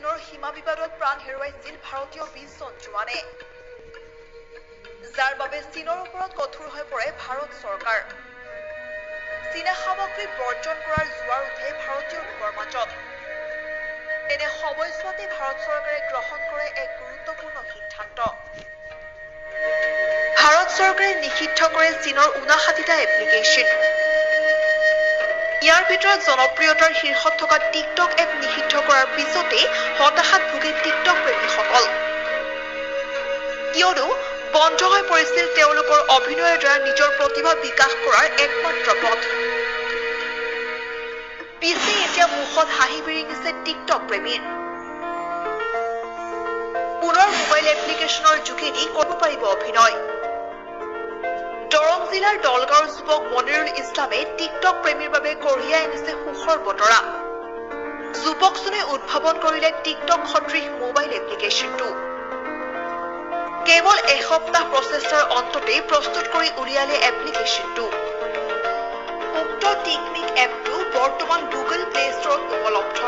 চীনৰ সীমা বিবাদত প্ৰাণ হেৰুৱাইছিল ভাৰতীয় 20 জন জোৱানে, যাৰ বাবে চীনৰ ওপৰত কঠোৰ হৈ পৰে ভাৰত চৰকাৰ। চীনা সামগ্ৰী বৰ্জন কৰাৰ জোৱাৰ উঠে ভাৰতীয় লোকৰ মাজত। এনে সময়ছোৱাতে ভাৰত চৰকাৰে গ্ৰহণ কৰে এক গুৰুত্বপূৰ্ণ সিদ্ধান্ত। ভাৰত চৰকাৰে নিষিদ্ধ কৰে চীনৰ 59টা এপ্লিকেশ্যন। ইয়াৰ ভিতৰত জনপ্ৰিয়তাৰ শীৰ্ষত থকা টিকটক এপ নিষিদ্ধ কৰাৰ পিছতে হতাশাত ভোগে টিকটক প্ৰেমীসকল। কিয়নো বন্ধ হৈ পৰিছিল তেওঁলোকৰ অভিনয়ৰ দ্বাৰা নিজৰ প্ৰতিভা বিকাশ কৰাৰ একমাত্ৰ পথ। পিছে এতিয়া মুখত হাঁহি বিৰিঙিছে টিকটক প্ৰেমীৰ। পুনৰ মোবাইল এপ্লিকেশ্যনৰ যোগেদি কৰিব পাৰিব অভিনয়। দৰং জিলাৰ দলগাঁৱৰ যুৱক মনিৰুল ইছলামে টিকটক প্ৰেমীৰ বাবে কঢ়িয়াই আনিছে সুখৰ বতৰা। যুৱকজনে উদ্ভাৱন কৰিলে টিকটক সদৃশ মোবাইল এপ্লিকেশ্যনটো। কেৱল এসপ্তাহ প্ৰচেষ্টাৰ অন্ততেই প্ৰস্তুত কৰি উলিয়ালে এপ্লিকেশ্যনটো। উক্ত টিক মিক এপটো বৰ্তমান গুগল প্লে ষ্টৰত উপলব্ধ।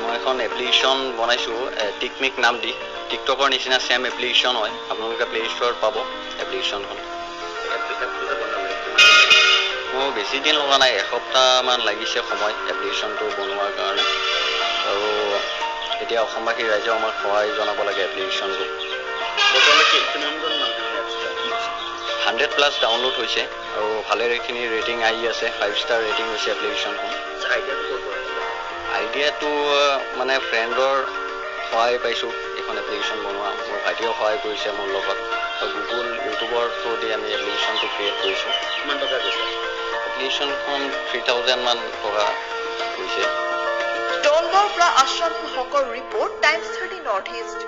মই এখন এপ্লিকেশ্যন বনাইছোঁ টিক মিক নাম দি। টিকটকৰ নিচিনা ছেম এপ্লিকেশ্যন হয়, আপোনালোকে প্লে ষ্টৰত পাব এপ্লিকেশ্যনখন। মোৰ বেছি দিন লগা নাই, এসপ্তাহমান লাগিছে সময় এপ্লিকেশ্যনটো বনোৱাৰ কাৰণে। আৰু এতিয়া অসমবাসী ৰাইজে আমাক সহায় জনাব লাগে এপ্লিকেশ্যনটো। 100+ ডাউনলোড হৈছে আৰু ভালেখিনি ৰেটিং আহি আছে, 5 ষ্টাৰ ৰেটিং হৈছে এপ্লিকেশ্যনখন। আইডিয়াটো মানে ফ্ৰেণ্ডৰ সহায় পাইছোঁ এইখন এপ্লিকেশ্যন বনোৱা। মোৰ ভাইটিয়েও সহায় কৰিছে মোৰ লগত। গুগল ইউটিউবৰ থ্ৰুদি আমি এপ্লিকেশ্যনটো ক্ৰিয়েট কৰিছোঁ। কিমান টকা গৈছে? এপ্লিকেশ্যনখন 3000 মান টকা গৈছে। দলগাঁৱৰ পৰা আশ্ৰাফুল হকৰ ৰিপৰ্ট, টাইমছ 30 নৰ্থ ইষ্ট।